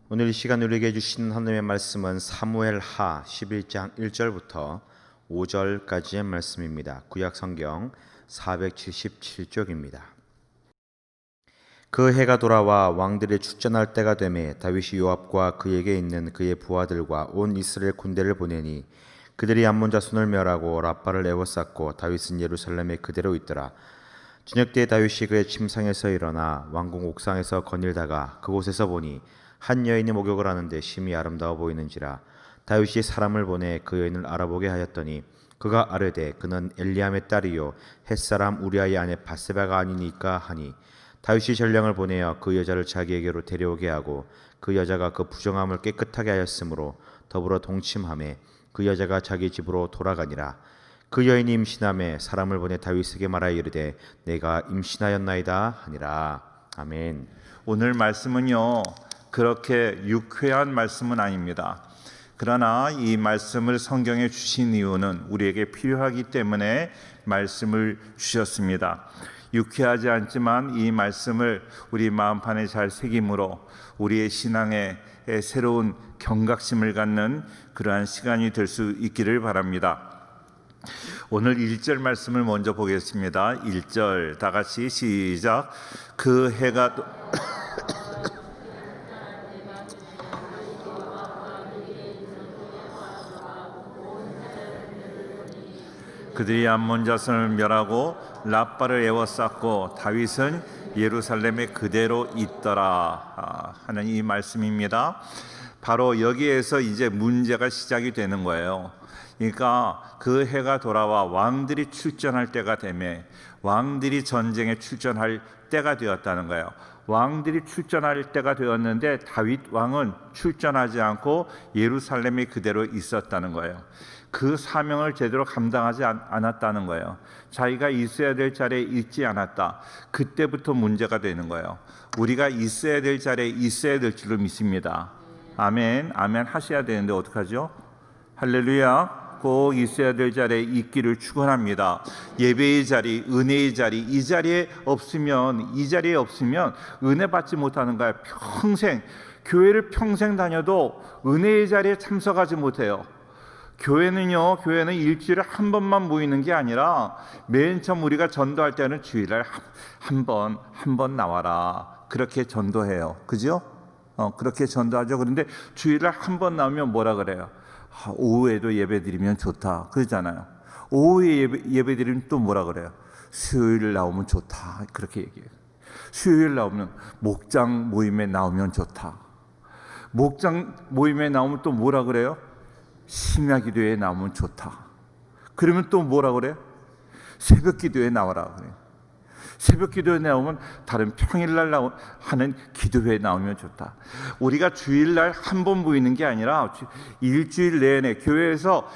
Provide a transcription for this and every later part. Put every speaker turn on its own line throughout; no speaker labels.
오늘 이 시간 우리에게 주신 하나님의 말씀은 사무엘하 11장 1절부터 5절까지의 말씀입니다. 구약 성경 477쪽입니다. 그 해가 돌아와 왕들이 출전할 때가 되매 다윗이 요압과 그에게 있는 그의 부하들과 온 이스라엘 군대를 보내니 그들이 암몬 자손을 멸하고 라빠를 에워쌌고 다윗은 예루살렘에 그대로 있더라. 저녁 때 다윗이 그의 침상에서 일어나 왕궁 옥상에서 거닐다가 그곳에서 보니 한 여인이 목욕을 하는데 심히 아름다워 보이는지라. 다윗이 사람을 보내 그 여인을 알아보게 하였더니 그가 아뢰되 그는 엘리암의 딸이요 햇사람 우리아의 아내 바세바가 아니니까 하니 다윗이 전령을 보내어 그 여자를 자기에게로 데려오게 하고 그 여자가 그 부정함을 깨끗하게 하였으므로 더불어 동침하매 그 여자가 자기 집으로 돌아가니라. 그 여인이 임신함에 사람을 보내 다윗에게 말하여 이르되 내가 임신하였나이다 하니라. 아멘.
오늘 말씀은요, 그렇게 유쾌한 말씀은 아닙니다. 그러나 이 말씀을 성경에 주신 이유는 우리에게 필요하기 때문에 말씀을 주셨습니다. 유쾌하지 않지만 이 말씀을 우리 마음판에 잘 새김으로 우리의 신앙에 새로운 경각심을 갖는 그러한 시간이 될 수 있기를 바랍니다. 오늘 1절 말씀을 먼저 보겠습니다. 1절 다 같이 시작. 그 해가 그들이 암몬 자손을 멸하고 라빠를 에워쌌고 다윗은 예루살렘에 그대로 있더라 하는 이 말씀입니다. 바로 여기에서 이제 문제가 시작이 되는 거예요. 그러니까 그 해가 돌아와 왕들이 출전할 때가 되매 왕들이 전쟁에 출전할 때가 되었다는 거예요. 왕들이 출전할 때가 되었는데 다윗 왕은 출전하지 않고 예루살렘에 그대로 있었다는 거예요. 그 사명을 제대로 감당하지 않았다는 거예요. 자기가 있어야 될 자리에 있지 않았다. 그때부터 문제가 되는 거예요. 우리가 있어야 될 자리에 있어야 될 줄로 믿습니다. 아멘, 아멘 하셔야 되는데 어떡하죠? 할렐루야. 꼭 있어야 될 자리에 있기를 축원합니다. 예배의 자리, 은혜의 자리, 이 자리에 없으면 은혜 받지 못하는 거예요. 평생 교회를 평생 다녀도 은혜의 자리에 참석하지 못해요. 교회는 일주일에 한 번만 모이는 게 아니라 맨 처음 우리가 전도할 때는 주일날 한 번 나와라 그렇게 전도해요. 그죠? 그렇게 전도하죠. 그런데 주일날 한 번 나오면 뭐라 그래요? 오후에도 예배 드리면 좋다 그러잖아요. 오후에 예배 드리면 또 뭐라 그래요? 수요일 나오면 좋다 그렇게 얘기해요. 수요일 나오면 목장 모임에 나오면 좋다. 목장 모임에 나오면 또 뭐라 그래요? 심야 기도에 나오면 좋다. 그러면 또 뭐라 그래요? 새벽 기도에 나와라 그래요. 새벽 기도에 나오면 다른 평일날 하는 기도회에 나오면 좋다. 우리가 주일날 한 번 모이는 게 아니라 일주일 내내 교회에서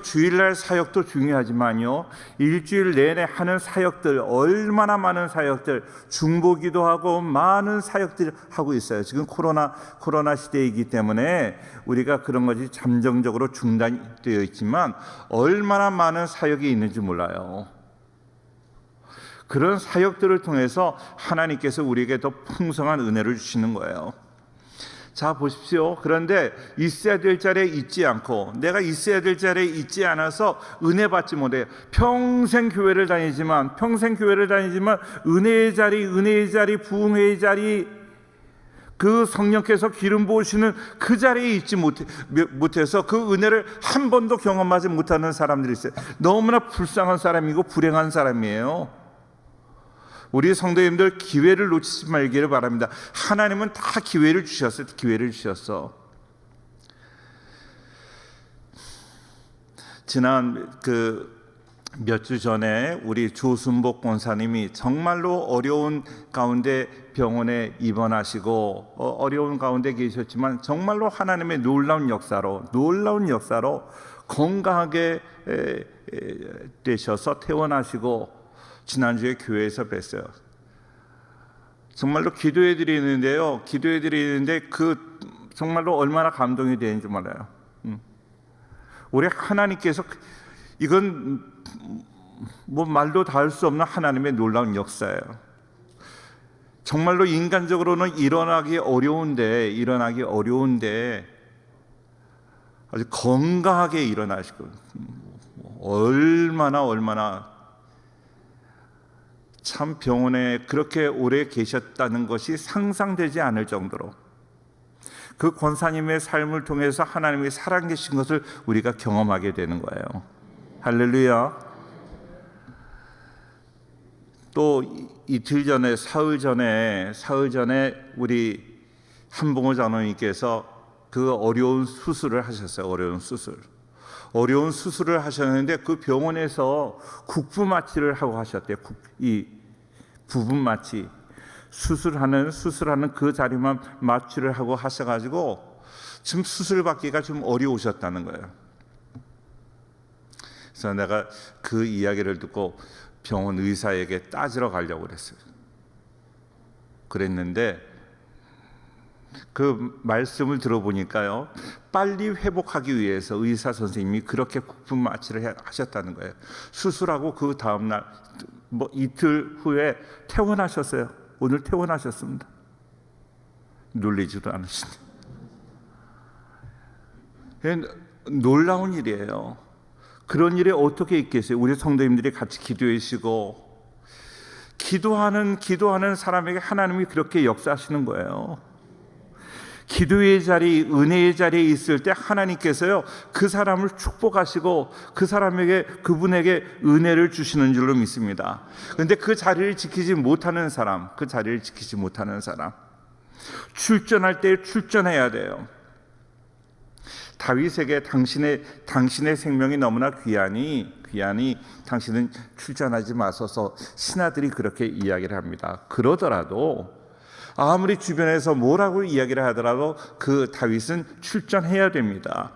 주일날 사역도 중요하지만요, 일주일 내내 하는 사역들, 얼마나 많은 사역들, 중보기도 하고 많은 사역들 하고 있어요. 지금 코로나 시대이기 때문에 우리가 그런 것이 잠정적으로 중단되어 있지만 얼마나 많은 사역이 있는지 몰라요. 그런 사역들을 통해서 하나님께서 우리에게 더 풍성한 은혜를 주시는 거예요. 자 보십시오. 그런데 있어야 될 자리에 있지 않고 내가 있어야 될 자리에 있지 않아서 은혜 받지 못해요. 평생 교회를 다니지만 은혜의 자리, 부흥회의 자리, 그 성령께서 기름 부으시는 그 자리에 있지 못해서 그 은혜를 한 번도 경험하지 못하는 사람들이 있어요. 너무나 불쌍한 사람이고 불행한 사람이에요. 우리 성도님들 기회를 놓치지 말기를 바랍니다. 하나님은 다 기회를 주셨어. 지난 몇 주 전에 우리 조순복 권사님이 정말로 어려운 가운데 병원에 입원하시고 어려운 가운데 계셨지만 정말로 하나님의 놀라운 역사로 건강하게 되셔서 퇴원하시고 지난주에 교회에서 뵀어요. 정말로 기도해 드리는데 정말로 얼마나 감동이 되는지 몰라요. 우리 하나님께서 이건 뭐 말로 다 할 수 없는 하나님의 놀라운 역사예요. 정말로 인간적으로는 일어나기 어려운데 아주 건강하게 일어나시고 얼마나 참 병원에 그렇게 오래 계셨다는 것이 상상되지 않을 정도로 그 권사님의 삶을 통해서 하나님이 살아계신 것을 우리가 경험하게 되는 거예요. 할렐루야. 또 이틀 전에 사흘 전에 우리 한봉호 장로님께서 그 어려운 수술을 하셨어요. 어려운 수술을 하셨는데 그 병원에서 국부마취를 하고 하셨대요. 이 부분마취 수술하는 그 자리만 마취를 하고 하셔가지고 지금 수술 받기가 좀 어려우셨다는 거예요. 그래서 내가 그 이야기를 듣고 병원 의사에게 따지러 가려고 그랬는데 그 말씀을 들어보니까요, 빨리 회복하기 위해서 의사 선생님이 그렇게 국분 마취를 하셨다는 거예요. 수술하고 그 다음날 이틀 후에 퇴원하셨어요. 오늘 퇴원하셨습니다. 놀리지도 않으신데 놀라운 일이에요. 그런 일이 어떻게 있겠어요? 우리 성도님들이 같이 기도해 주시고 기도하는 사람에게 하나님이 그렇게 역사하시는 거예요. 기도의 자리, 은혜의 자리에 있을 때 하나님께서요 그 사람을 축복하시고 그분에게 은혜를 주시는 줄로 믿습니다. 그런데 그 자리를 지키지 못하는 사람, 출전할 때 출전해야 돼요. 다윗에게 당신의 생명이 너무나 귀하니 당신은 출전하지 마소서 신하들이 그렇게 이야기를 합니다. 그러더라도 아무리 주변에서 뭐라고 이야기를 하더라도 그 다윗은 출전해야 됩니다.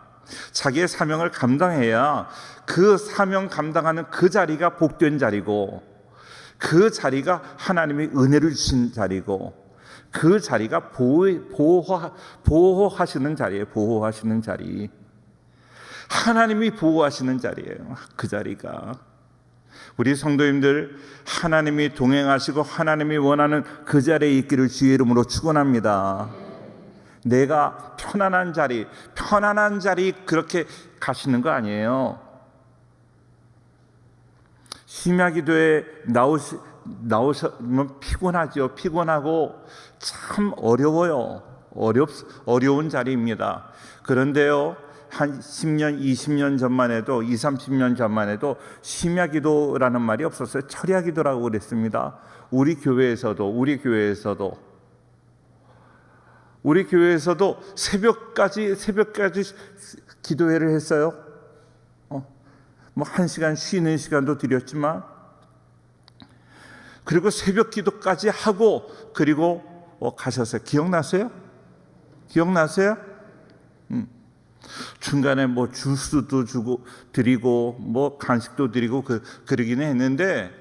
자기의 사명을 감당해야 그 사명 감당하는 그 자리가 복된 자리고 그 자리가 하나님의 은혜를 주신 자리고 그 자리가 보호하시는 자리예요. 보호하시는 자리. 하나님이 보호하시는 자리예요. 그 자리가. 우리 성도님들 하나님이 동행하시고 하나님이 원하는 그 자리에 있기를 주의 이름으로 축원합니다. 내가 편안한 자리 그렇게 가시는 거 아니에요. 심야기도에 나오시면 피곤하고 참 어려워요. 어려운 자리입니다. 그런데요, 한 10년, 20년 전만 해도 20, 30년 전만 해도 심야기도라는 말이 없었어요. 철야기도라고 그랬습니다. 우리 교회에서도 새벽까지 기도회를 했어요. 뭐 1시간 쉬는 시간도 드렸지만 그리고 새벽 기도까지 하고 그리고 가셨어요. 기억나세요? 중간에 뭐 주스도 주고 드리고 뭐 간식도 드리고 그러기는 했는데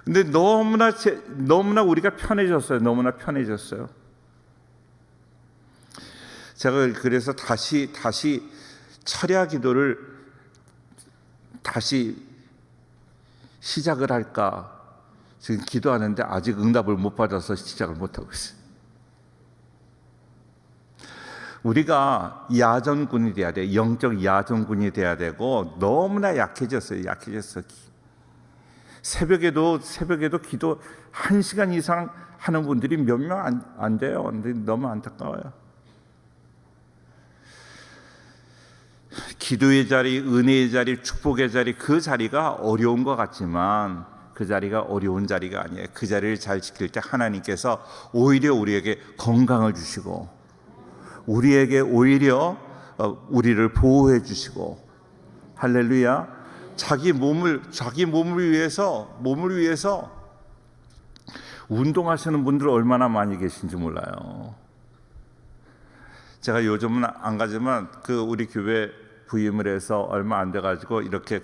근데 너무나 우리가 편해졌어요. 제가 그래서 다시 철야 기도를 다시 시작을 할까 지금 기도하는데 아직 응답을 못 받아서 시작을 못 하고 있어요. 우리가 야전군이 돼야 돼. 영적 야전군이 돼야 되고 너무나 약해졌어요. 새벽에도 기도 1시간 이상 하는 분들이 몇 명 안 돼요. 근데 너무 안타까워요. 기도의 자리, 은혜의 자리, 축복의 자리, 그 자리가 어려운 것 같지만 그 자리가 어려운 자리가 아니에요. 그 자리를 잘 지킬 때 하나님께서 오히려 우리에게 건강을 주시고 우리에게 오히려 우리를 보호해 주시고 할렐루야. 자기 몸을 위해서 운동하시는 분들 얼마나 많이 계신지 몰라요. 제가 요즘은 안 가지만 그 우리 교회 부임을 해서 얼마 안 돼 가지고 이렇게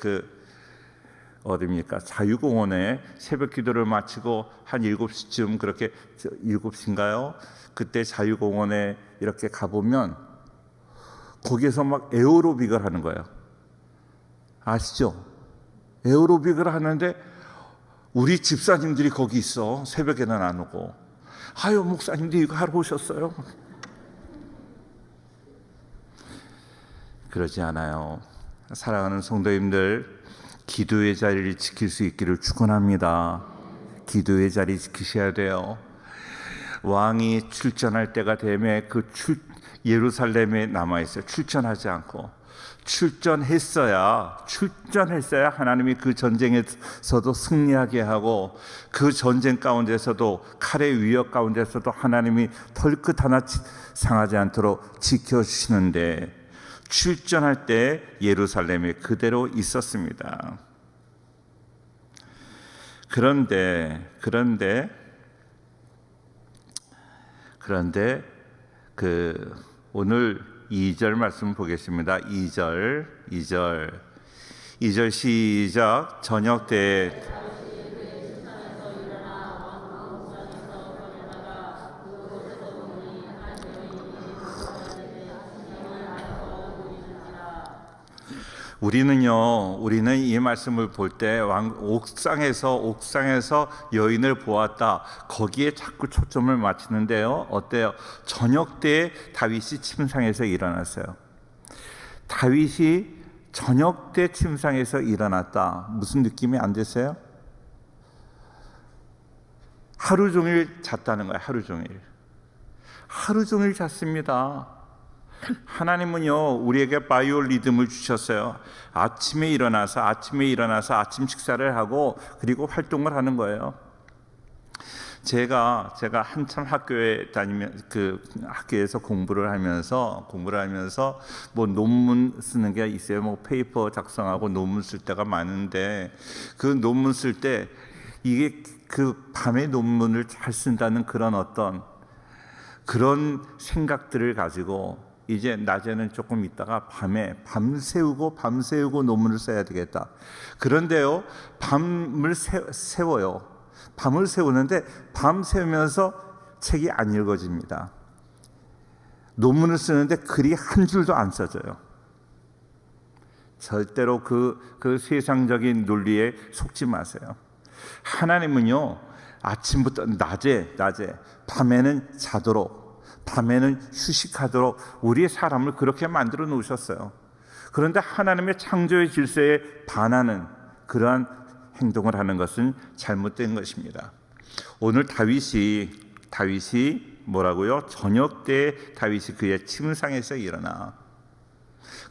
어디입니까? 자유공원에 새벽 기도를 마치고 한 7시쯤 그렇게 7시인가요? 그때 자유공원에 이렇게 가보면 거기에서 막 에어로빅을 하는 거예요. 아시죠? 에어로빅을 하는데 우리 집사님들이 거기 있어. 새벽에는 안 오고. 아유, 목사님도 이거 하러 오셨어요? 그러지 않아요. 사랑하는 성도님들, 기도의 자리를 지킬 수 있기를 축원합니다. 기도의 자리 지키셔야 돼요. 왕이 출전할 때가 되면 예루살렘에 남아 있어요. 출전하지 않고 출전했어야 하나님이 그 전쟁에서도 승리하게 하고 그 전쟁 가운데서도 칼의 위협 가운데서도 하나님이 털끝 하나 상하지 않도록 지켜주시는데, 출전할 때 예루살렘에 그대로 있었습니다. 그런데 오늘 2절 말씀 보겠습니다. 2절 시작. 저녁 때 우리는 이 말씀을 볼 때 옥상에서 여인을 보았다. 거기에 자꾸 초점을 맞추는데요. 어때요? 저녁 때 다윗이 침상에서 일어났어요. 다윗이 저녁 때 침상에서 일어났다. 무슨 느낌이 안 됐어요? 하루 종일 잤다는 거예요. 하루 종일 잤습니다. 하나님은요, 우리에게 바이오 리듬을 주셨어요. 아침에 일어나서 아침 식사를 하고 그리고 활동을 하는 거예요. 제가 한참 학교에서 공부를 하면서 뭐 논문 쓰는 게 있어요. 뭐 페이퍼 작성하고 논문 쓸 때가 많은데, 그 논문 쓸 때 이게 그 밤에 논문을 잘 쓴다는 그런 생각들을 가지고 이제 낮에는 조금 있다가 밤에 밤새우고 논문을 써야 되겠다. 그런데요, 밤을 세워요. 밤을 세우는데 밤 새우면서 책이 안 읽어집니다. 논문을 쓰는데 글이 한 줄도 안 써져요. 절대로 그 세상적인 논리에 속지 마세요. 하나님은요, 아침부터 낮에 밤에는 자도록, 밤에는 휴식하도록 우리의 사람을 그렇게 만들어 놓으셨어요. 그런데 하나님의 창조의 질서에 반하는 그러한 행동을 하는 것은 잘못된 것입니다. 오늘 다윗이 뭐라고요? 저녁 때 다윗이 그의 침상에서 일어나.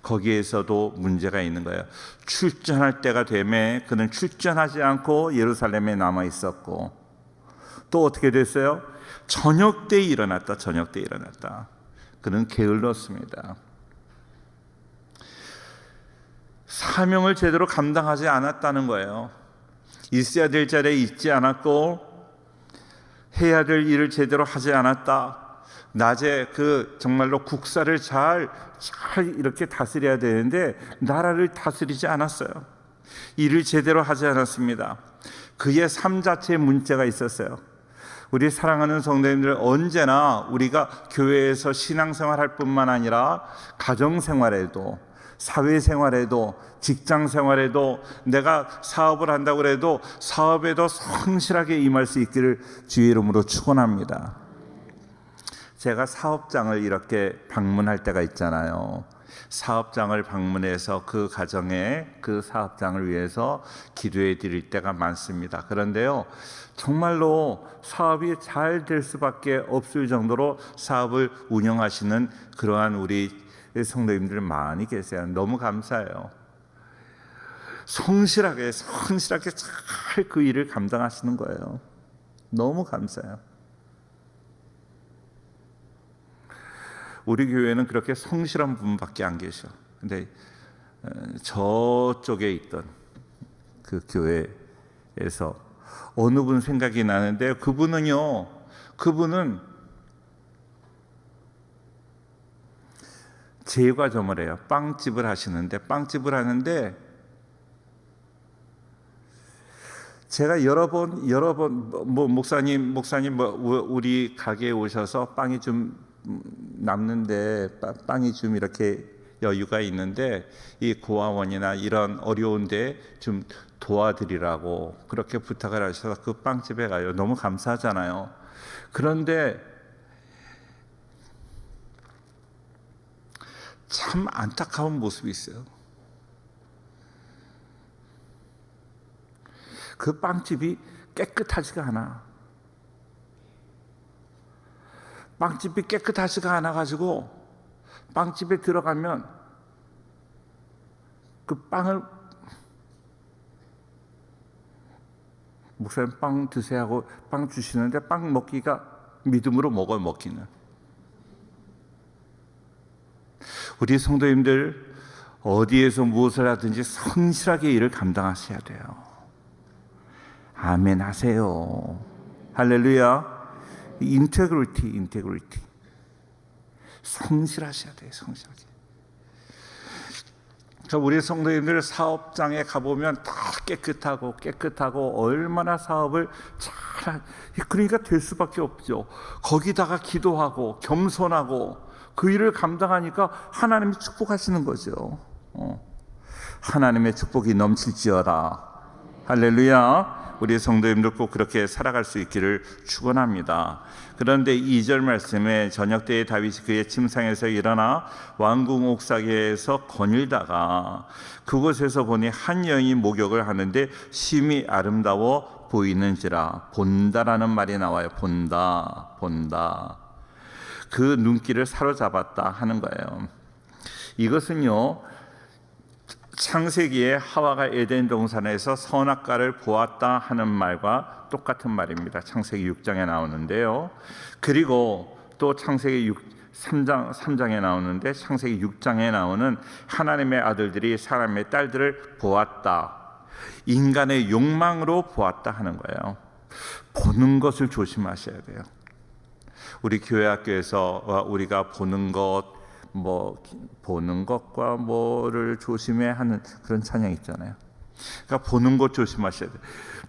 거기에서도 문제가 있는 거예요. 출전할 때가 되면 그는 출전하지 않고 예루살렘에 남아 있었고, 또 어떻게 됐어요? 저녁 때 일어났다. 그는 게을렀습니다. 사명을 제대로 감당하지 않았다는 거예요. 있어야 될 자리에 있지 않았고 해야 될 일을 제대로 하지 않았다. 낮에 정말로 국사를 잘 이렇게 다스려야 되는데 나라를 다스리지 않았어요. 일을 제대로 하지 않았습니다. 그의 삶 자체에 문제가 있었어요. 우리 사랑하는 성도님들, 언제나 우리가 교회에서 신앙생활할 뿐만 아니라 가정생활에도, 사회생활에도, 직장생활에도, 내가 사업을 한다고 해도 사업에도 성실하게 임할 수 있기를 주의 이름으로 축원합니다. 제가 사업장을 이렇게 방문할 때가 있잖아요. 사업장을 방문해서 그 가정에 그 사업장을 위해서 기도해 드릴 때가 많습니다. 그런데요, 정말로 사업이 잘 될 수밖에 없을 정도로 사업을 운영하시는 그러한 우리 성도님들 많이 계세요. 너무 감사해요. 성실하게 잘 그 일을 감당하시는 거예요. 너무 감사해요. 우리 교회는 그렇게 성실한 분밖에 안 계셔. 근데 저쪽에 있던 그 교회에서 어느 분 생각이 나는데, 그분은 제과점을 해요. 빵집을 하시는데, 제가 여러 번 목사님 우리 가게에 오셔서 빵이 좀 남는데, 빵이 좀 이렇게 여유가 있는데 이 고아원이나 이런 어려운데 좀 도와드리라고 그렇게 부탁을 하셔서 그 빵집에 가요. 너무 감사하잖아요. 그런데 참 안타까운 모습이 있어요. 그 빵집이 깨끗하지가 않아. 빵집이 깨끗하지가 않아가지고 빵집에 들어가면 그 빵을 목사님 빵 드세요 하고 빵 주시는데 빵 먹기가 믿음으로 먹어요. 먹기는. 우리 성도님들 어디에서 무엇을 하든지 성실하게 일을 감당하셔야 돼요. 아멘 하세요. 할렐루야. 인테그리티. 성실하셔야 돼요. 성실하게. 우리 성도님들 사업장에 가보면 다 깨끗하고 얼마나 사업을 잘, 그러니까 될 수밖에 없죠. 거기다가 기도하고 겸손하고 그 일을 감당하니까 하나님이 축복하시는 거죠. 하나님의 축복이 넘칠지어다. 할렐루야. 우리 성도님들 꼭 그렇게 살아갈 수 있기를 축원합니다. 그런데 2절 말씀에 저녁 때에 다윗이 그의 침상에서 일어나 왕궁 옥사계에서 거닐다가 그곳에서 보니 한 여인이 목욕을 하는데 심히 아름다워 보이는지라. 본다라는 말이 나와요. 본다. 그 눈길을 사로잡았다 하는 거예요. 이것은요, 창세기에 하와가 에덴 동산에서 선악과를 보았다 하는 말과 똑같은 말입니다. 창세기 6장에 나오는데요. 그리고 또 창세기 3장에 나오는데 창세기 6장에 나오는 하나님의 아들들이 사람의 딸들을 보았다. 인간의 욕망으로 보았다 하는 거예요. 보는 것을 조심하셔야 돼요. 우리 교회 학교에서 우리가 보는 것과 뭐를 조심해야 하는 그런 찬양 있잖아요. 그러니까 보는 것 조심하셔야 돼요.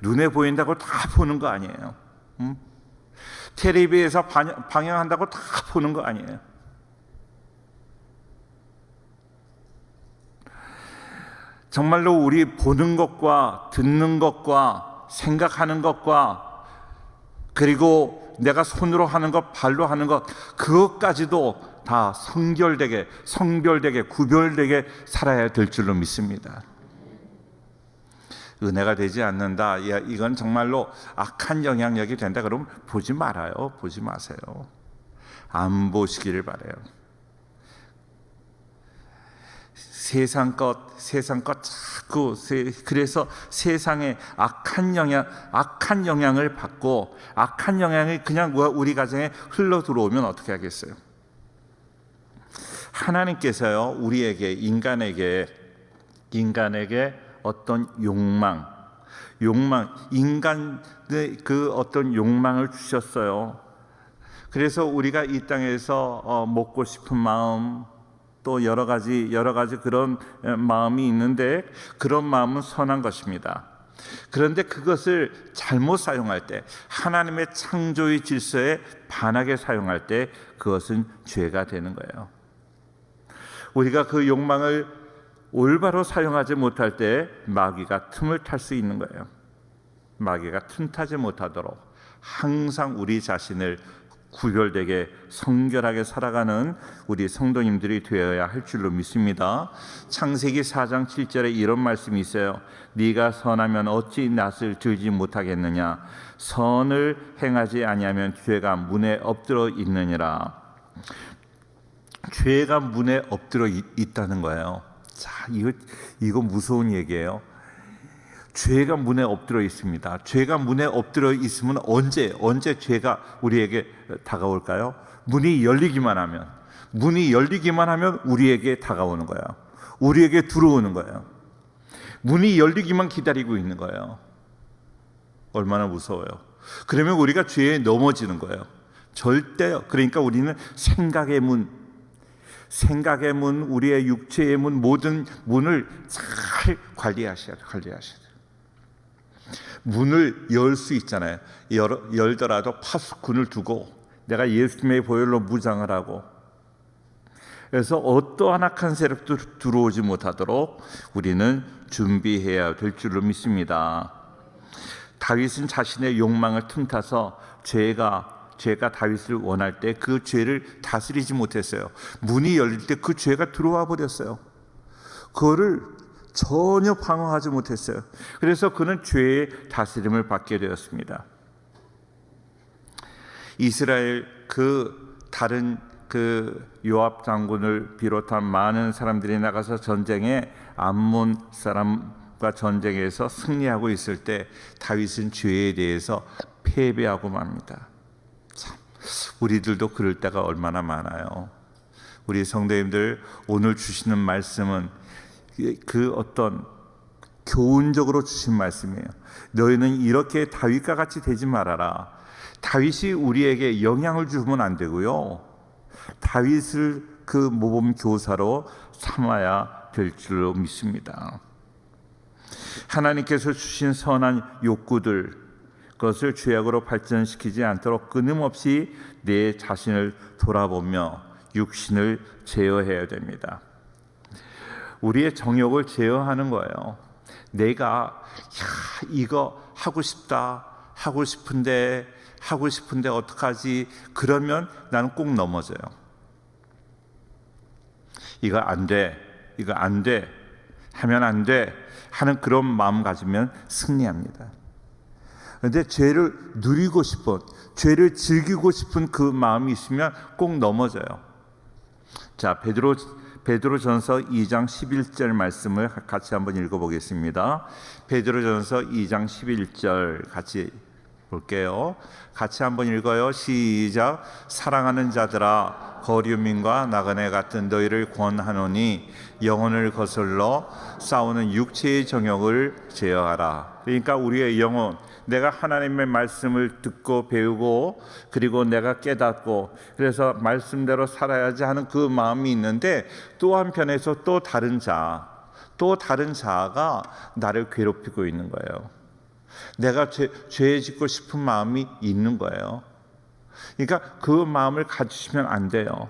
눈에 보인다고 다 보는 거 아니에요. 텔레비에서 방영한다고 다 보는 거 아니에요. 정말로 우리 보는 것과 듣는 것과 생각하는 것과 그리고 내가 손으로 하는 것, 발로 하는 것, 그것까지도 다 성별되게 구별되게 살아야 될 줄로 믿습니다. 은혜가 되지 않는다, 이건 정말로 악한 영향력이 된다 그러면 보지 말아요. 보지 마세요. 안 보시기를 바라요. 세상 것 자꾸, 그래서 세상에 악한 영향을 받고 악한 영향이 그냥 우리 가정에 흘러 들어오면 어떻게 하겠어요? 하나님께서요, 우리에게 인간에게 어떤 인간의 그 어떤 욕망을 주셨어요. 그래서 우리가 이 땅에서 먹고 싶은 마음, 또 여러 가지 그런 마음이 있는데 그런 마음은 선한 것입니다. 그런데 그것을 잘못 사용할 때, 하나님의 창조의 질서에 반하게 사용할 때 그것은 죄가 되는 거예요. 우리가 그 욕망을 올바로 사용하지 못할 때 마귀가 틈을 탈 수 있는 거예요. 마귀가 틈타지 못하도록 항상 우리 자신을 구별되게 성결하게 살아가는 우리 성도님들이 되어야 할 줄로 믿습니다. 창세기 4장 7절에 이런 말씀이 있어요. 네가 선하면 어찌 낯을 들지 못하겠느냐. 선을 행하지 아니하면 죄가 문에 엎드러 있느니라. 죄가 문에 엎드러 있다는 거예요. 자, 이거 무서운 얘기예요. 죄가 문에 엎드려 있습니다. 죄가 문에 엎드려 있으면 언제 죄가 우리에게 다가올까요? 문이 열리기만 하면 우리에게 다가오는 거예요. 우리에게 들어오는 거예요. 문이 열리기만 기다리고 있는 거예요. 얼마나 무서워요. 그러면 우리가 죄에 넘어지는 거예요. 절대요. 그러니까 우리는 생각의 문, 우리의 육체의 문, 모든 문을 잘 관리하셔야 돼요. 문을 열 수 있잖아요. 열더라도 파수꾼을 두고 내가 예수님의 보혈로 무장을 하고 그래서 어떠한 악한 세력도 들어오지 못하도록 우리는 준비해야 될 줄로 믿습니다. 다윗은 자신의 욕망을 틈타서 죄가 다윗을 원할 때 그 죄를 다스리지 못했어요. 문이 열릴 때 그 죄가 들어와 버렸어요. 그거를 전혀 방어하지 못했어요. 그래서 그는 죄의 다스림을 받게 되었습니다. 이스라엘 다른 요압 장군을 비롯한 많은 사람들이 나가서 전쟁에 암몬 사람과 전쟁에서 승리하고 있을 때 다윗은 죄에 대해서 패배하고 맙니다. 참, 우리들도 그럴 때가 얼마나 많아요. 우리 성도님들, 오늘 주시는 말씀은 그 어떤 교훈적으로 주신 말씀이에요. 너희는 이렇게 다윗과 같이 되지 말아라. 다윗이 우리에게 영향을 주면 안 되고요, 다윗을 그 모범 교사로 삼아야 될 줄로 믿습니다. 하나님께서 주신 선한 욕구들, 그것을 죄악으로 발전시키지 않도록 끊임없이 내 자신을 돌아보며 육신을 제어해야 됩니다. 우리의 정욕을 제어하는 거예요. 내가 이거 하고 싶다, 하고 싶은데 어떡하지? 그러면 나는 꼭 넘어져요. 이거 안 돼, 하면 안 돼 하는 그런 마음 가지면 승리합니다. 그런데 죄를 누리고 싶은, 죄를 즐기고 싶은 그 마음이 있으면 꼭 넘어져요. 자, 베드로전서 2장 11절 말씀을 같이 한번 읽어보겠습니다. 베드로전서 2장 11절 같이 볼게요. 같이 한번 읽어요. 시작. 사랑하는 자들아, 거류민과 나그네 같은 너희를 권하노니 영혼을 거슬러 싸우는 육체의 정욕을 제어하라. 그러니까 우리의 영혼, 내가 하나님의 말씀을 듣고 배우고 그리고 내가 깨닫고 그래서 말씀대로 살아야지 하는 그 마음이 있는데, 또 한편에서 또 다른 자아가 나를 괴롭히고 있는 거예요. 내가 죄 짓고 싶은 마음이 있는 거예요. 그러니까 그 마음을 가지시면 안 돼요.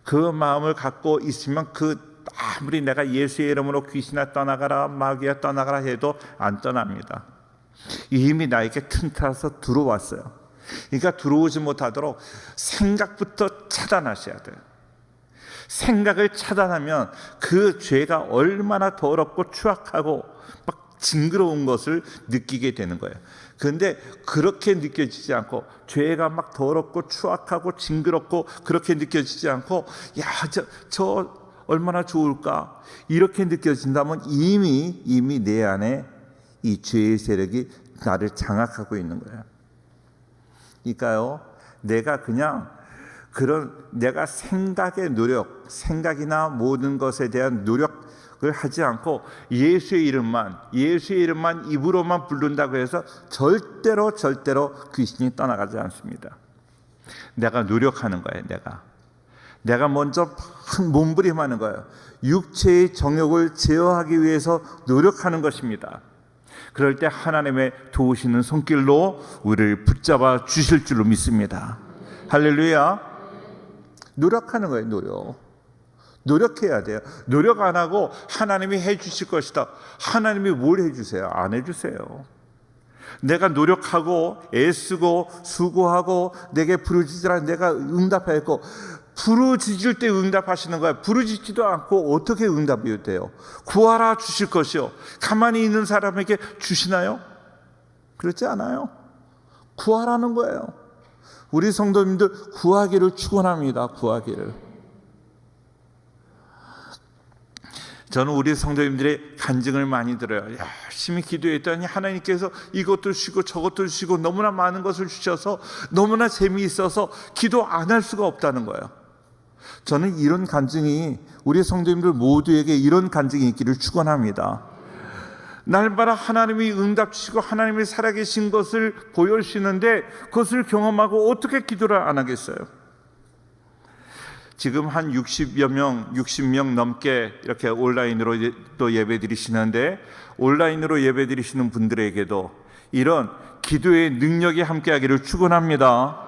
그 마음을 갖고 있으면 아무리 내가 예수의 이름으로 귀신아 떠나가라, 마귀야 떠나가라 해도 안 떠납니다. 이미 나에게 틈타서 들어왔어요. 그러니까 들어오지 못하도록 생각부터 차단하셔야 돼요. 생각을 차단하면 그 죄가 얼마나 더럽고 추악하고 막 징그러운 것을 느끼게 되는 거예요. 그런데 그렇게 느껴지지 않고, 죄가 막 더럽고 추악하고 징그럽고 그렇게 느껴지지 않고, 저 얼마나 좋을까 이렇게 느껴진다면 이미 내 안에 이 죄의 세력이 나를 장악하고 있는 거예요. 그러니까요, 내가 생각의 노력, 생각이나 모든 것에 대한 노력을 하지 않고 예수의 이름만 입으로만 부른다고 해서 절대로 귀신이 떠나가지 않습니다. 내가 노력하는 거예요. 내가 먼저 몸부림하는 거예요. 육체의 정욕을 제어하기 위해서 노력하는 것입니다. 그럴 때 하나님의 도우시는 손길로 우리를 붙잡아 주실 줄로 믿습니다. 할렐루야. 노력하는 거예요. 노력해야 돼요. 노력 안 하고 하나님이 해 주실 것이다. 하나님이 뭘 해 주세요? 안 해 주세요. 내가 노력하고 애쓰고 수고하고 내게 부르짖으라 내가 응답하였고, 부르짖을 때 응답하시는 거예요. 부르짖지도 않고 어떻게 응답이 돼요? 구하라 주실 것이요. 가만히 있는 사람에게 주시나요? 그렇지 않아요. 구하라는 거예요. 우리 성도님들 구하기를 축원합니다. 구하기를. 저는 우리 성도님들의 간증을 많이 들어요. 열심히 기도했더니 하나님께서 이것도 주시고 저것도 주시고 너무나 많은 것을 주셔서 너무나 재미있어서 기도 안 할 수가 없다는 거예요. 저는 이런 간증이, 우리 성도님들 모두에게 이런 간증이 있기를 축원합니다. 날마다 하나님이 응답 주시고 하나님이 살아계신 것을 보여주시는데 그것을 경험하고 어떻게 기도를 안 하겠어요? 지금 한 60명 넘게 이렇게 온라인으로 또 예배 드리시는데, 온라인으로 예배 드리시는 분들에게도 이런 기도의 능력이 함께하기를 축원합니다.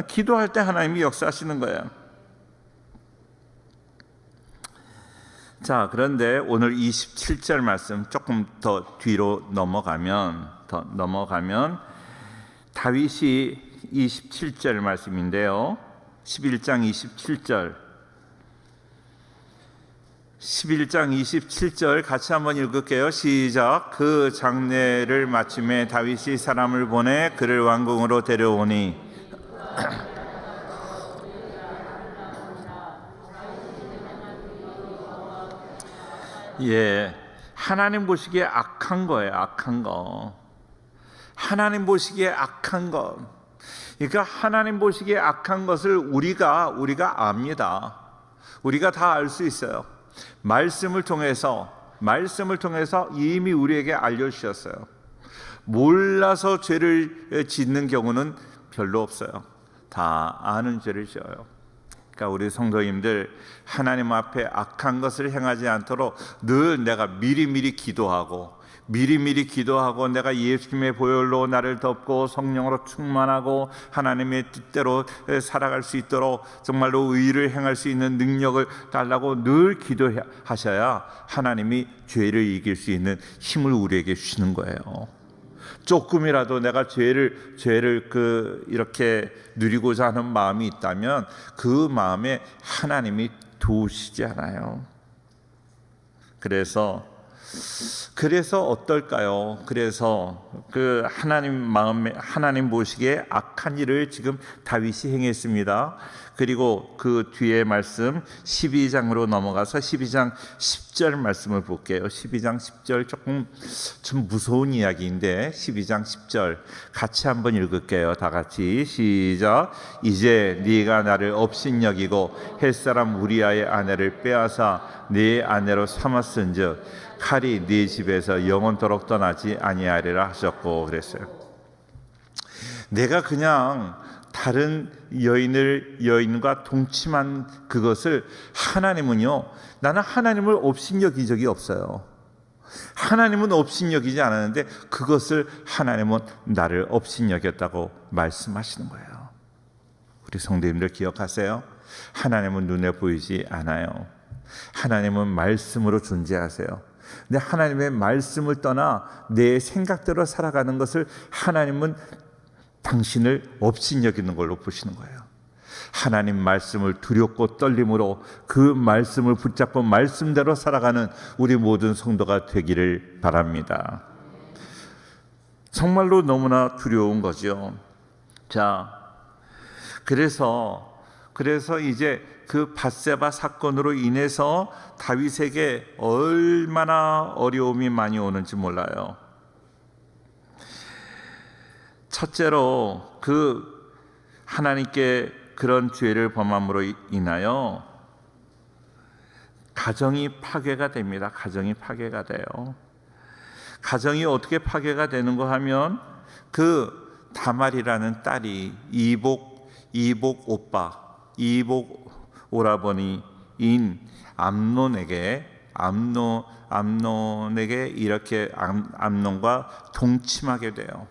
기도할 때 하나님이 역사하시는 거예요. 자, 그런데 오늘 27절 말씀 조금 더 뒤로 넘어가면 다윗이 27절 말씀인데요. 11장 27절 같이 한번 읽을게요. 시작. 그 장례를 마침에 다윗이 사람을 보내 그를 왕궁으로 데려오니 예, 하나님 보시기에 악한 거예요. 악한 거. 하나님 보시기에 악한 것. 그러니까 하나님 보시기에 악한 것을 우리가 압니다. 우리가 다 알 수 있어요. 말씀을 통해서 이미 우리에게 알려주셨어요. 몰라서 죄를 짓는 경우는 별로 없어요. 다 아는 죄를 지어요. 그러니까 우리 성도님들 하나님 앞에 악한 것을 행하지 않도록 늘 내가 미리미리 기도하고 내가 예수님의 보혈로 나를 덮고 성령으로 충만하고 하나님의 뜻대로 살아갈 수 있도록 정말로 의를 행할 수 있는 능력을 달라고 늘 기도하셔야 하나님이 죄를 이길 수 있는 힘을 우리에게 주시는 거예요. 조금이라도 내가 죄를 이렇게 누리고자 하는 마음이 있다면 그 마음에 하나님이 도우시지 않아요. 그래서 어떨까요? 그래서 그 하나님 보시기에 악한 일을 지금 다윗이 행했습니다. 그리고 그 뒤에 말씀 12장으로 넘어가서 12장 10절 말씀을 볼게요. 12장 10절 좀 무서운 이야기인데 12장 10절 같이 한번 읽을게요. 다 같이 시작. 이제 네가 나를 업신여기고 햇사람 우리아의 아내를 빼앗아 네 아내로 삼았은즉 칼이 네 집에서 영원토록 떠나지 아니하리라 하셨고 그랬어요. 내가 그냥 다른 여인과 동침한 그것을 나는 하나님을 업신여긴 적이 없어요. 하나님은 업신여기지 않았는데 그것을 하나님은 나를 업신여겼다고 말씀하시는 거예요. 우리 성도님들 기억하세요. 하나님은 눈에 보이지 않아요. 하나님은 말씀으로 존재하세요. 근데 하나님의 말씀을 떠나 내 생각대로 살아가는 것을 하나님은 당신을 업신여기는 걸로 보시는 거예요. 하나님 말씀을 두렵고 떨림으로 그 말씀을 붙잡고 말씀대로 살아가는 우리 모든 성도가 되기를 바랍니다. 정말로 너무나 두려운 거죠. 자, 그래서 이제 그 밧세바 사건으로 인해서 다윗에게 얼마나 어려움이 많이 오는지 몰라요. 첫째로 그 하나님께 그런 죄를 범함으로 인하여 가정이 파괴가 됩니다. 가정이 파괴가 돼요. 가정이 어떻게 파괴가 되는가 하면 그 다말이라는 딸이 이복 오라버니인 암논에게 이렇게 암논과 동침하게 돼요.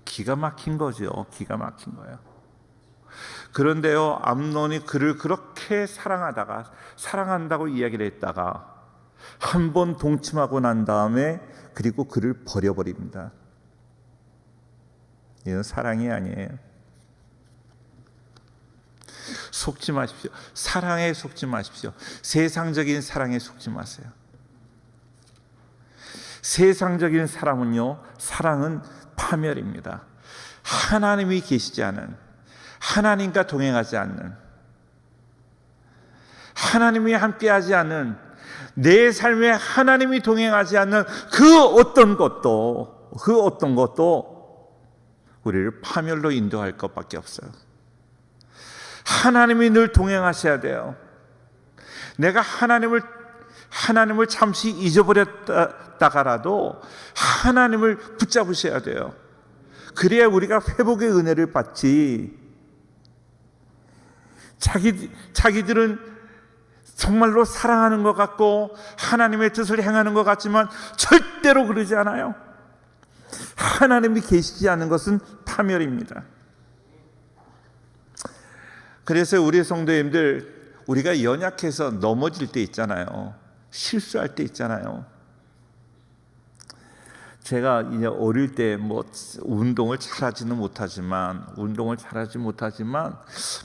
기가 막힌 거죠. 기가 막힌 거예요. 그런데요, 암논이 그를 그렇게 사랑한다고 이야기를 했다가 한 번 동침하고 난 다음에 그리고 그를 버려버립니다. 이건 사랑이 아니에요. 속지 마십시오. 사랑에 속지 마십시오. 세상적인 사랑에 속지 마세요. 세상적인 사랑은 파멸입니다. 하나님이 계시지 않은, 하나님과 동행하지 않는, 하나님이 함께하지 않는, 내 삶에 하나님이 동행하지 않는 그 어떤 것도 우리를 파멸로 인도할 것밖에 없어요. 하나님이 늘 동행하셔야 돼요. 내가 하나님을 잠시 잊어버렸다가라도 하나님을 붙잡으셔야 돼요. 그래야 우리가 회복의 은혜를 받지. 자기들은 정말로 사랑하는 것 같고 하나님의 뜻을 행하는 것 같지만 절대로 그러지 않아요. 하나님이 계시지 않은 것은 파멸입니다. 그래서 우리 성도님들, 우리가 연약해서 넘어질 때 있잖아요. 실수할 때 있잖아요. 제가 이제 어릴 때 뭐 운동을 잘하지 못하지만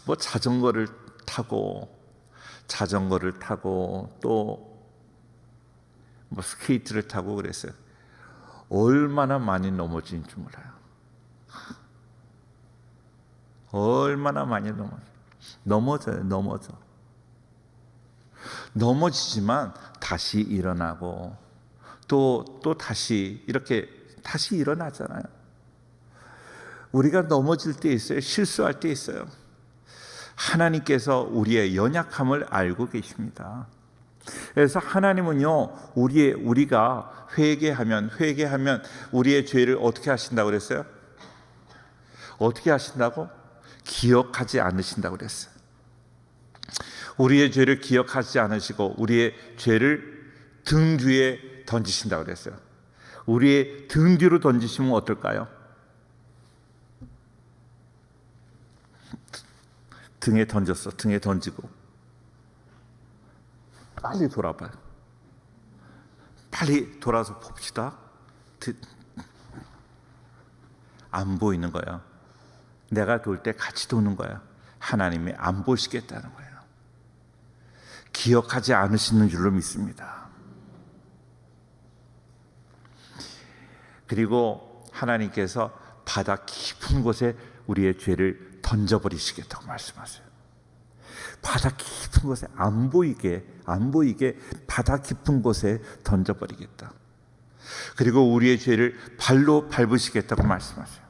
뭐 자전거를 타고 또 뭐 스케이트를 타고 그랬어요. 얼마나 많이 넘어진 줄 몰라요. 얼마나 많이 넘어지지만 다시 일어나고 또 다시 이렇게 다시 일어나잖아요. 우리가 넘어질 때 있어요. 실수할 때 있어요. 하나님께서 우리의 연약함을 알고 계십니다. 그래서 하나님은요, 우리가 회개하면 우리의 죄를 어떻게 하신다고 그랬어요? 어떻게 하신다고? 기억하지 않으신다고 그랬어요. 우리의 죄를 기억하지 않으시고 우리의 죄를 등 뒤에 던지신다고 그랬어요. 우리의 등 뒤로 던지시면 어떨까요? 등에 던지고 빨리 돌아봐요. 빨리 돌아서 봅시다. 안 보이는 거예요. 내가 돌 때 같이 도는 거예요. 하나님이 안 보시겠다는 거예요. 기억하지 않으시는 줄로 믿습니다. 그리고 하나님께서 바다 깊은 곳에 우리의 죄를 던져버리시겠다고 말씀하세요. 바다 깊은 곳에 안 보이게 바다 깊은 곳에 던져버리겠다. 그리고 우리의 죄를 발로 밟으시겠다고 말씀하세요.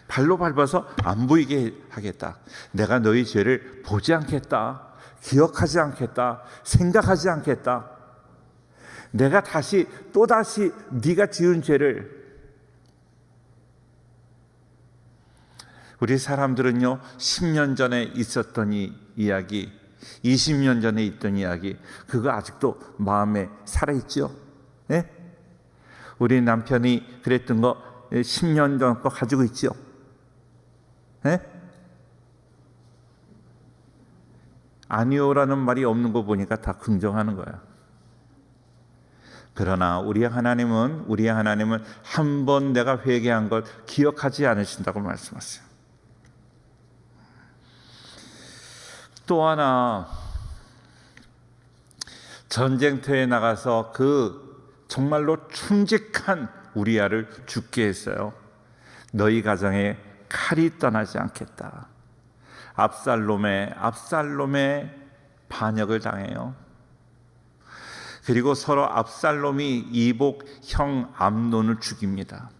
발로 밟아서 안 보이게 하겠다. 내가 너희 죄를 보지 않겠다. 기억하지 않겠다. 생각하지 않겠다. 내가 또다시 네가 지은 죄를. 우리 사람들은요, 10년 전에 있었던 이야기, 20년 전에 있던 이야기, 그거 아직도 마음에 살아있죠? 네? 우리 남편이 그랬던 거 10년 전 거 가지고 있죠? 네? 아니요라는 말이 없는 거 보니까 다 긍정하는 거야. 그러나 우리의 하나님은 한 번 내가 회개한 걸 기억하지 않으신다고 말씀하세요. 또 하나, 전쟁터에 나가서 그 정말로 충직한 우리아를 죽게 했어요. 너희 가정에 칼이 떠나지 않겠다. 압살롬의 반역을 당해요. 그리고 서로 압살롬이 이복 형 암논을 죽입니다.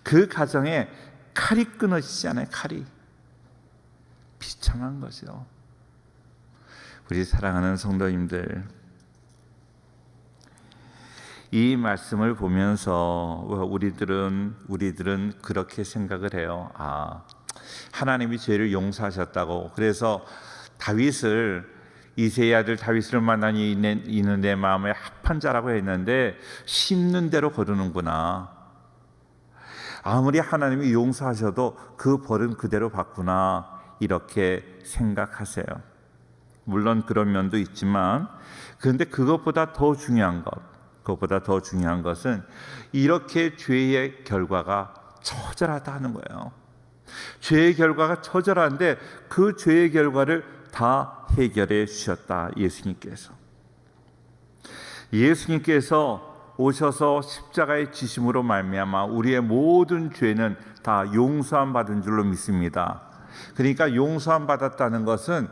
그 가정에 칼이 끊어지지 않아요. 칼이 비참한 거죠. 우리 사랑하는 성도님들, 이 말씀을 보면서 우리들은 그렇게 생각을 해요. 하나님이 죄를 용서하셨다고. 그래서 이새의 아들 다윗을 만나니 이는 내 마음에 합한 자라고 했는데 심는 대로 거두는구나. 아무리 하나님이 용서하셔도 그 벌은 그대로 받구나. 이렇게 생각하세요. 물론 그런 면도 있지만, 그런데 그것보다 더 중요한 것은 이렇게 죄의 결과가 처절하다는 거예요. 죄의 결과가 처절한데 그 죄의 결과를 다 해결해 주셨다. 예수님께서 오셔서 십자가의 지심으로 말미암아 우리의 모든 죄는 다 용서함 받은 줄로 믿습니다. 그러니까 용서함 받았다는 것은,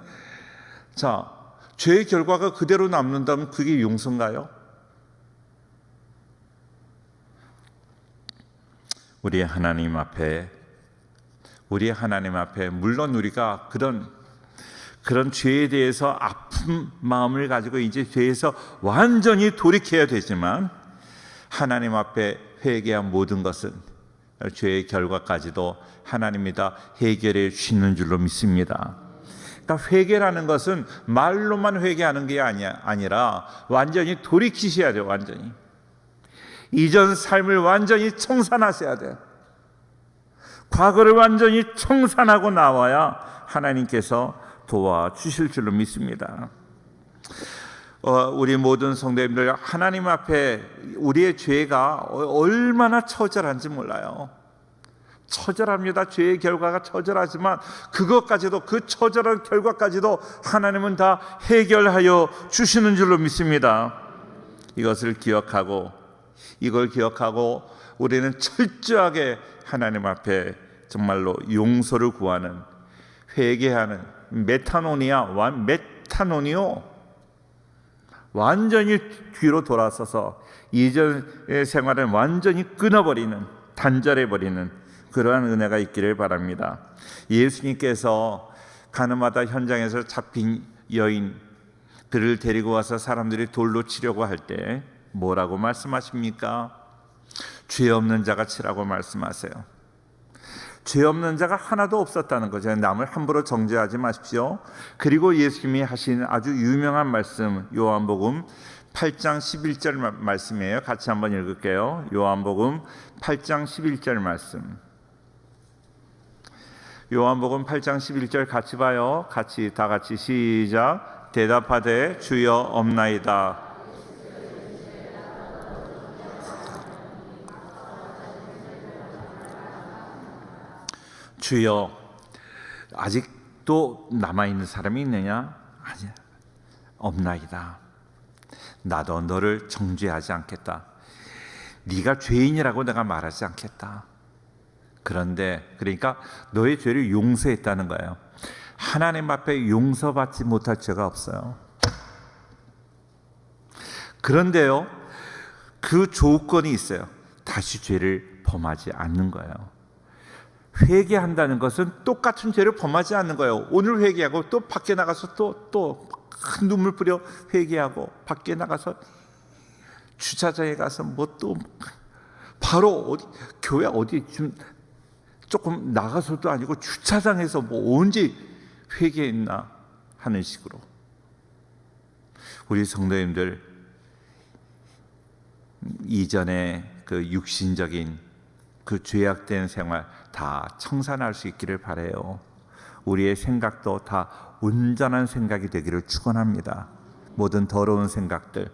죄의 결과가 그대로 남는다면 그게 용서인가요? 우리 하나님 앞에 물론 우리가 그런 죄에 대해서 아픈 마음을 가지고 이제 죄에서 완전히 돌이켜야 되지만, 하나님 앞에 회개한 모든 것은 죄의 결과까지도 하나님이 다 해결해 주시는 줄로 믿습니다. 그러니까 회개라는 것은 말로만 회개하는 게 아니라 완전히 돌이키셔야 돼요. 완전히 이전 삶을 완전히 청산하셔야 돼요. 과거를 완전히 청산하고 나와야 하나님께서 도와주실 줄로 믿습니다. 우리 모든 성도님들, 하나님 앞에 우리의 죄가 얼마나 처절한지 몰라요. 처절합니다. 죄의 결과가 처절하지만 그것까지도, 그 처절한 결과까지도 하나님은 다 해결하여 주시는 줄로 믿습니다. 이걸 기억하고 우리는 철저하게 하나님 앞에 정말로 용서를 구하는, 회개하는, 메타노니오, 완전히 뒤로 돌아서서 이전의 생활을 완전히 끊어버리는, 단절해버리는 그러한 은혜가 있기를 바랍니다. 예수님께서 가늠하다 현장에서 잡힌 여인, 그를 데리고 와서 사람들이 돌로 치려고 할 때 뭐라고 말씀하십니까? 죄 없는 자가 치라고 말씀하세요. 죄 없는 자가 하나도 없었다는 거죠. 남을 함부로 정죄하지 마십시오. 그리고 예수님이 하신 아주 유명한 말씀, 요한복음 8장 11절 말씀이에요. 같이 한번 읽을게요. 요한복음 8장 11절 말씀. 요한복음 8장 11절 같이 봐요. 다 같이 시작. 대답하되 주여 없나이다. 주여, 아직도 남아있는 사람이 있느냐? 아니야, 없나이다. 나도 너를 정죄하지 않겠다. 네가 죄인이라고 내가 말하지 않겠다. 그러니까 너의 죄를 용서했다는 거예요. 하나님 앞에 용서받지 못할 죄가 없어요. 그런데요, 그 조건이 있어요. 다시 죄를 범하지 않는 거예요. 회개한다는 것은 똑같은 죄를 범하지 않는 거예요. 오늘 회개하고 또 밖에 나가서 또 눈물 뿌려 회개하고, 밖에 나가서 주차장에 가서 또 바로 교회 어디 좀 조금 나가서도 아니고 주차장에서 언제 회개했나 하는 식으로. 우리 성도님들, 이전에 그 육신적인 그 죄악된 생활 다 청산할 수 있기를 바라요. 우리의 생각도 다 온전한 생각이 되기를 축원합니다. 모든 더러운 생각들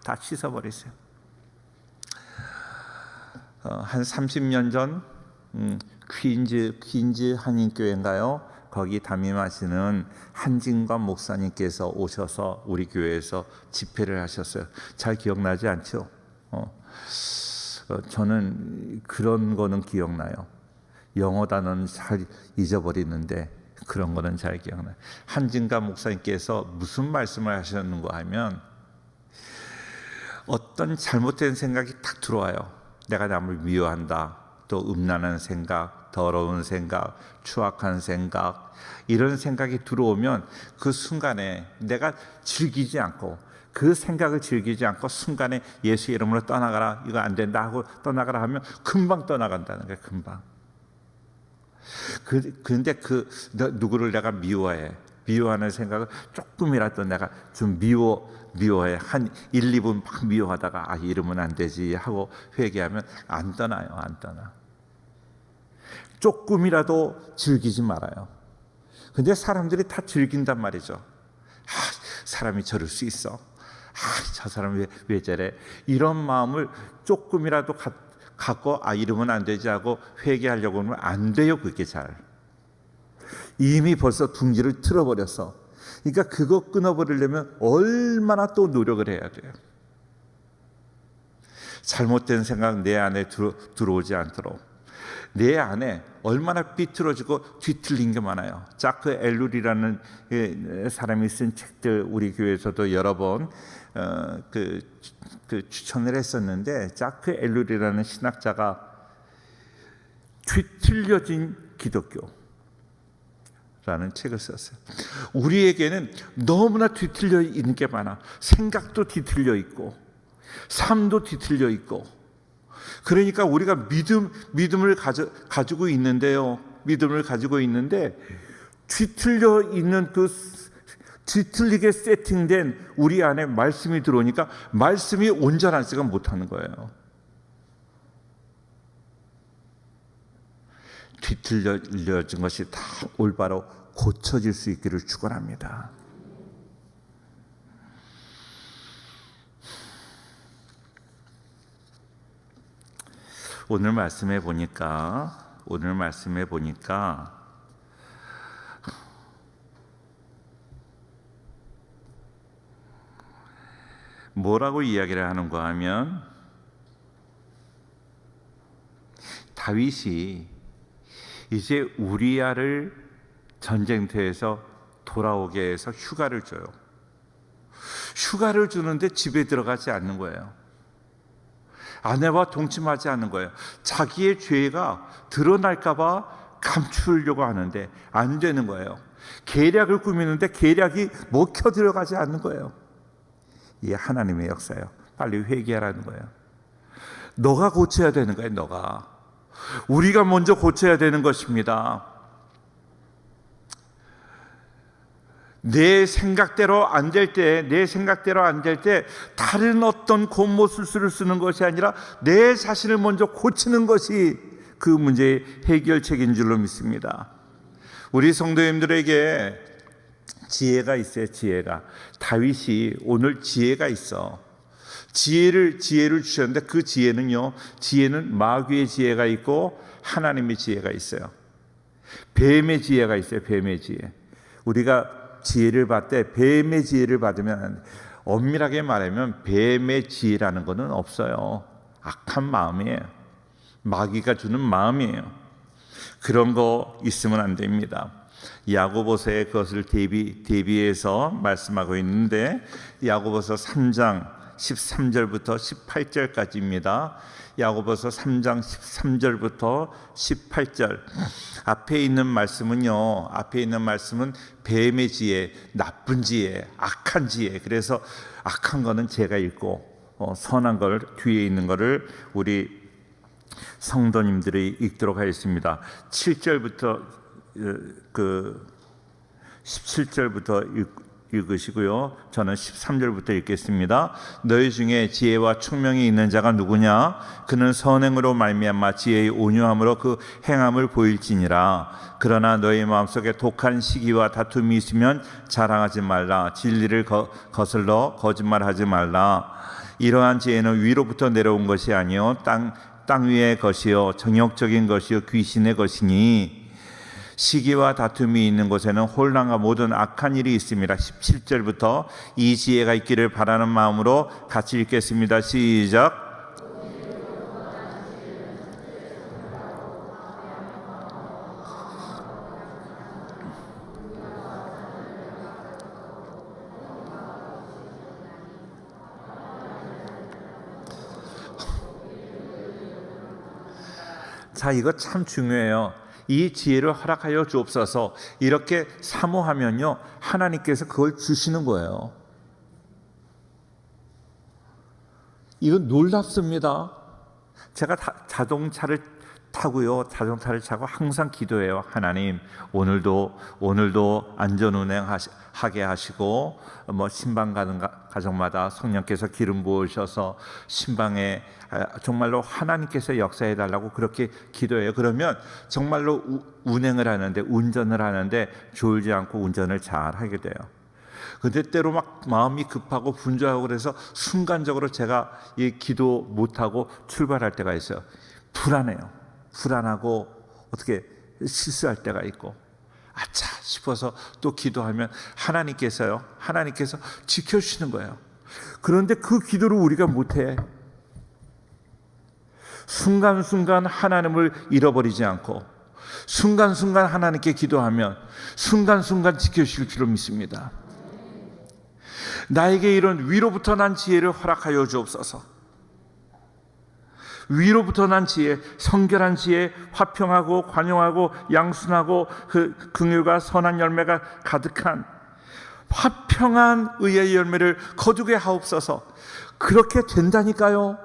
다 씻어버리세요. 한 30년 전 퀸즈 한인교회인가요? 거기 담임하시는 한진관 목사님께서 오셔서 우리 교회에서 집회를 하셨어요. 잘 기억나지 않죠? 저는 그런 거는 기억나요. 영어 단어는 잘 잊어버리는데 그런 거는 잘 기억나요. 한진관 목사님께서 무슨 말씀을 하셨는가 하면, 어떤 잘못된 생각이 딱 들어와요. 내가 남을 미워한다, 또 음란한 생각, 더러운 생각, 추악한 생각, 이런 생각이 들어오면 그 순간에 내가 즐기지 않고, 그 생각을 즐기지 않고 순간에 예수 이름으로 떠나가라, 이거 안 된다 하고 떠나가라 하면 금방 떠나간다는 거예요. 금방. 그런데 누구를 내가 미워하는 생각을 조금이라도 내가 좀 미워해. 한 1, 2분 막 미워하다가 이러면 안 되지 하고 회개하면 안 떠나요. 안 떠나. 조금이라도 즐기지 말아요. 근데 사람들이 다 즐긴단 말이죠. 사람이 저럴 수 있어. 저 사람 왜 저래? 이런 마음을 조금이라도 갖고 이러면 안 되지 하고 회개하려고 하면 안 돼요. 그게 잘. 이미 벌써 둥지를 틀어버렸어. 그러니까 그거 끊어버리려면 얼마나 또 노력을 해야 돼요. 잘못된 생각 내 안에 들어오지 않도록, 내 안에 얼마나 삐뚤어지고 뒤틀린 게 많아요. 자크 엘룰이라는 사람이 쓴 책들 우리 교회에서도 여러 번 추천을 했었는데, 자크 엘룰이라는 신학자가 뒤틀려진 기독교라는 책을 썼어요. 우리에게는 너무나 뒤틀려 있는 게 많아. 생각도 뒤틀려 있고 삶도 뒤틀려 있고. 그러니까 우리가 믿음을 가지고 있는데요. 믿음을 가지고 있는데 뒤틀려 있는 그 뒤틀리게 세팅된 우리 안에 말씀이 들어오니까 말씀이 온전하지가 못하는 거예요. 뒤틀려진 것이 다 올바로 고쳐질 수 있기를 축원합니다. 오늘 말씀해 보니까 뭐라고 이야기를 하는가 하면 다윗이 이제 우리아를 전쟁터에서 돌아오게 해서 휴가를 줘요. 휴가를 주는데 집에 들어가지 않는 거예요. 아내와 동침하지 않는 거예요. 자기의 죄가 드러날까 봐 감추려고 하는데 안 되는 거예요. 계략을 꾸미는데 계략이 먹혀 들어가지 않는 거예요. 이게 하나님의 역사예요. 빨리 회개하라는 거예요. 너가 고쳐야 되는 거예요. 너가. 우리가 먼저 고쳐야 되는 것입니다. 내 생각대로 안 될 때 다른 어떤 곤모술수를 쓰는 것이 아니라 내 자신을 먼저 고치는 것이 그 문제의 해결책인 줄로 믿습니다. 우리 성도님들에게 지혜가 있어요. 지혜가. 다윗이 오늘 지혜가 있어. 지혜를 주셨는데 그 지혜는 마귀의 지혜가 있고 하나님의 지혜가 있어요. 뱀의 지혜가 있어요. 뱀의 지혜. 우리가 지혜를 받을 때 뱀의 지혜를 받으면 엄밀하게 말하면 뱀의 지혜라는 것은 없어요. 악한 마음이에요. 마귀가 주는 마음이에요. 그런 거 있으면 안 됩니다. 야고보서에 그것을 대비해서 말씀하고 있는데 야고보서 3장 13절부터 18절까지입니다. 야고보서 3장 13절부터 18절. 앞에 있는 말씀은 뱀의 지혜, 나쁜 지혜, 악한 지혜. 그래서 악한 거는 제가 읽고 선한 걸 뒤에 있는 거를 우리 성도님들이 읽도록 하겠습니다. 7절부터 17절부터 읽으시고요. 저는 13절부터 읽겠습니다. 너희 중에 지혜와 총명이 있는 자가 누구냐? 그는 선행으로 말미암아 지혜의 온유함으로 그 행함을 보일지니라. 그러나 너희 마음속에 독한 시기와 다툼이 있으면 자랑하지 말라. 진리를 거슬러 거짓말하지 말라. 이러한 지혜는 위로부터 내려온 것이 아니요 땅 위의 것이요 정욕적인 것이요 귀신의 것이니 시기와 다툼이 있는 곳에는 혼란과 모든 악한 일이 있습니다. 17절부터 이 지혜가 있기를 바라는 마음으로 같이 읽겠습니다. 시작. 자, 이거 참 중요해요. 이 지혜를 허락하여 주옵소서. 이렇게 사모하면요 하나님께서 그걸 주시는 거예요. 이건 놀랍습니다. 제가 자동차를 타고 항상 기도해요. 하나님 오늘도 안전운행하게 하시고 신방 가는 가정마다 성령께서 기름 부으셔서 신방에 정말로 하나님께서 역사해 달라고 그렇게 기도해요. 그러면 정말로 운전을 하는데 졸지 않고 운전을 잘 하게 돼요. 근데 때로 막 마음이 급하고 분주하고 그래서 순간적으로 제가 이 기도 못하고 출발할 때가 있어요. 불안하고 어떻게 실수할 때가 있고 아차 싶어서 또 기도하면 하나님께서 지켜주시는 거예요. 그런데 그 기도를 우리가 못해. 순간순간 하나님을 잃어버리지 않고 순간순간 하나님께 기도하면 순간순간 지켜주실 줄로 믿습니다. 나에게 이런 위로부터 난 지혜를 허락하여 주옵소서. 위로부터 난 지혜, 성결한 지혜, 화평하고 관용하고 양순하고 그 긍휼과 선한 열매가 가득한 화평한 의의 열매를 거두게 하옵소서. 그렇게 된다니까요.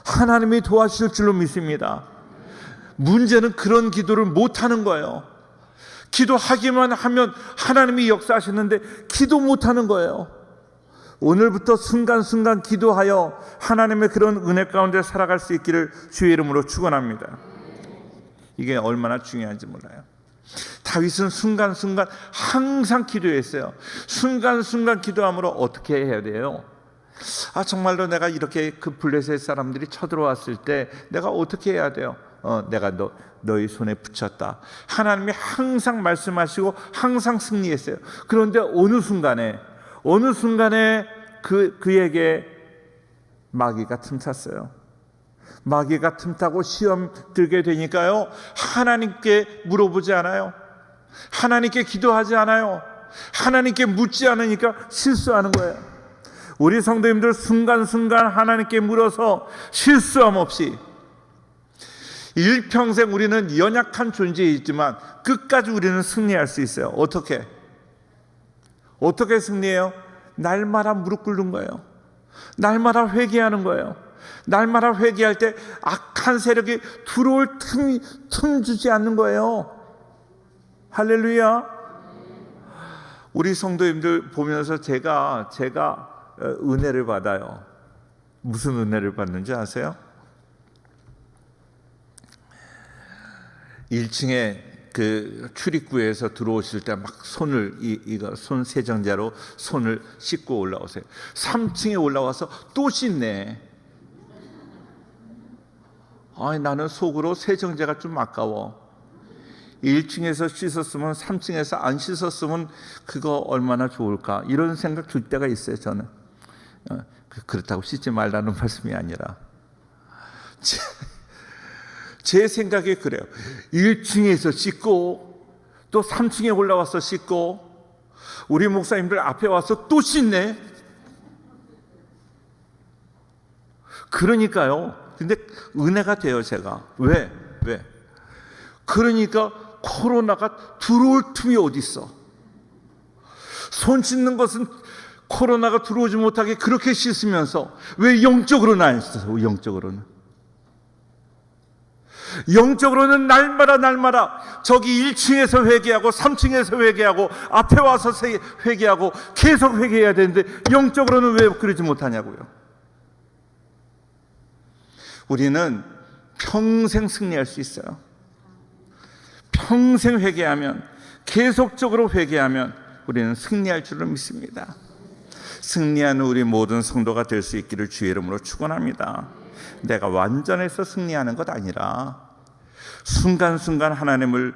하나님이 도와주실 줄로 믿습니다. 문제는 그런 기도를 못하는 거예요. 기도하기만 하면 하나님이 역사하시는데 기도 못하는 거예요. 오늘부터 순간순간 기도하여 하나님의 그런 은혜 가운데 살아갈 수 있기를 주의 이름으로 축원합니다. 이게 얼마나 중요한지 몰라요. 다윗은 순간순간 항상 기도했어요. 순간순간 기도함으로 어떻게 해야 돼요? 정말로 내가 이렇게 그 블레셋 사람들이 쳐들어왔을 때 내가 어떻게 해야 돼요? 내가 너희 손에 붙였다. 하나님이 항상 말씀하시고 항상 승리했어요. 그런데 어느 순간에 그에게 마귀가 틈탔어요. 마귀가 틈타고 시험 들게 되니까요, 하나님께 물어보지 않아요. 하나님께 기도하지 않아요. 하나님께 묻지 않으니까 실수하는 거예요. 우리 성도님들 순간순간 하나님께 물어서 실수함 없이 일평생 우리는 연약한 존재이지만 끝까지 우리는 승리할 수 있어요. 어떻게 승리해요? 날마다 무릎 꿇는 거예요. 날마다 회개하는 거예요. 날마다 회개할 때 악한 세력이 들어올 틈 주지 않는 거예요. 할렐루야. 우리 성도님들 보면서 제가 은혜를 받아요. 무슨 은혜를 받는지 아세요? 1층에 그 출입구에서 들어오실 때 막 손을 손 세정제로 손을 씻고 올라오세요. 3층에 올라와서 또 씻네. 나는 속으로 세정제가 좀 아까워. 1층에서 씻었으면 3층에서 안 씻었으면 그거 얼마나 좋을까, 이런 생각 들 때가 있어요. 저는 그렇다고 씻지 말라는 말씀이 아니라 제 생각이 그래요. 1층에서 씻고 또 3층에 올라와서 씻고 우리 목사님들 앞에 와서 또 씻네. 그러니까요. 근데 은혜가 돼요. 제가 왜? 그러니까 코로나가 들어올 틈이 어디 있어? 손 씻는 것은 코로나가 들어오지 못하게 그렇게 씻으면서 왜 영적으로는 안 씻어? 영적으로는 날마다 저기 1층에서 회개하고 3층에서 회개하고 앞에 와서 회개하고 계속 회개해야 되는데 영적으로는 왜 그러지 못하냐고요. 우리는 평생 승리할 수 있어요. 평생 회개하면, 계속적으로 회개하면 우리는 승리할 줄로 믿습니다. 승리하는 우리 모든 성도가 될 수 있기를 주의 이름으로 축원합니다. 내가 완전해서 승리하는 것 아니라 순간순간 하나님을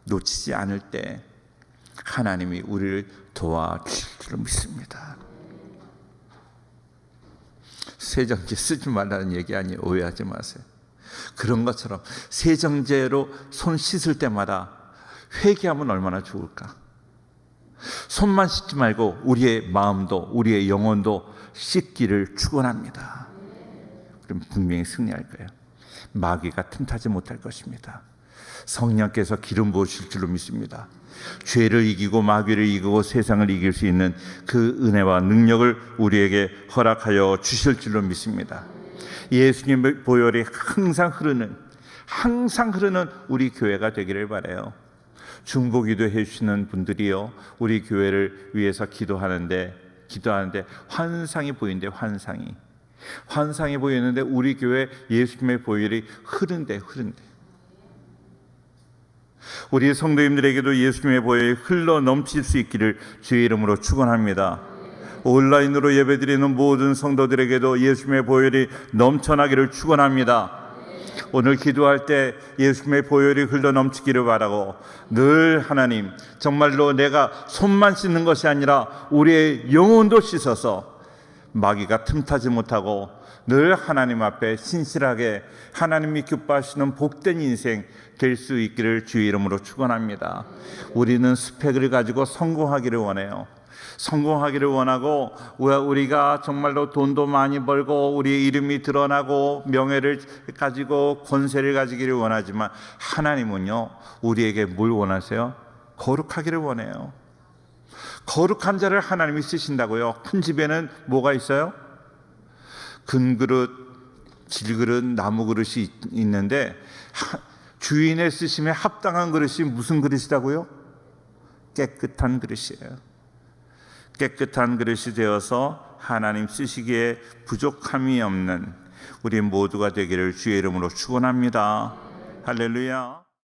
놓치지 않을 때 하나님이 우리를 도와주실 줄로 믿습니다. 세정제 쓰지 말라는 얘기 아니에요. 오해하지 마세요. 그런 것처럼 세정제로 손 씻을 때마다 회개하면 얼마나 좋을까. 손만 씻지 말고 우리의 마음도 우리의 영혼도 씻기를 축원합니다. 그럼 분명히 승리할 거예요. 마귀가 틈타지 못할 것입니다. 성령께서 기름 부으실 줄로 믿습니다. 죄를 이기고 마귀를 이기고 세상을 이길 수 있는 그 은혜와 능력을 우리에게 허락하여 주실 줄로 믿습니다. 예수님의 보혈이 항상 흐르는 우리 교회가 되기를 바라요. 중보기도 해주시는 분들이요, 우리 교회를 위해서 기도하는데 환상이 보이는데 환상이 보이는데 우리 교회 예수님의 보혈이 흐른데 우리 성도님들에게도 예수님의 보혈이 흘러 넘칠 수 있기를 주의 이름으로 축원합니다. 온라인으로 예배드리는 모든 성도들에게도 예수님의 보혈이 넘쳐나기를 축원합니다. 오늘 기도할 때 예수님의 보혈이 흘러 넘치기를 바라고, 늘 하나님 정말로 내가 손만 씻는 것이 아니라 우리의 영혼도 씻어서 마귀가 틈타지 못하고 늘 하나님 앞에 신실하게 하나님이 기뻐하시는 복된 인생 될 수 있기를 주의 이름으로 축원합니다. 우리는 스펙을 가지고 성공하기를 원해요. 성공하기를 원하고, 우리가 정말로 돈도 많이 벌고 우리의 이름이 드러나고 명예를 가지고 권세를 가지기를 원하지만, 하나님은요 우리에게 뭘 원하세요? 거룩하기를 원해요. 거룩한 자를 하나님이 쓰신다고요. 큰 집에는 뭐가 있어요? 금그릇, 질그릇, 나무 그릇이 있는데 주인의 쓰심에 합당한 그릇이 무슨 그릇이라고요? 깨끗한 그릇이에요. 깨끗한 그릇이 되어서 하나님 쓰시기에 부족함이 없는 우리 모두가 되기를 주의 이름으로 축원합니다. 할렐루야.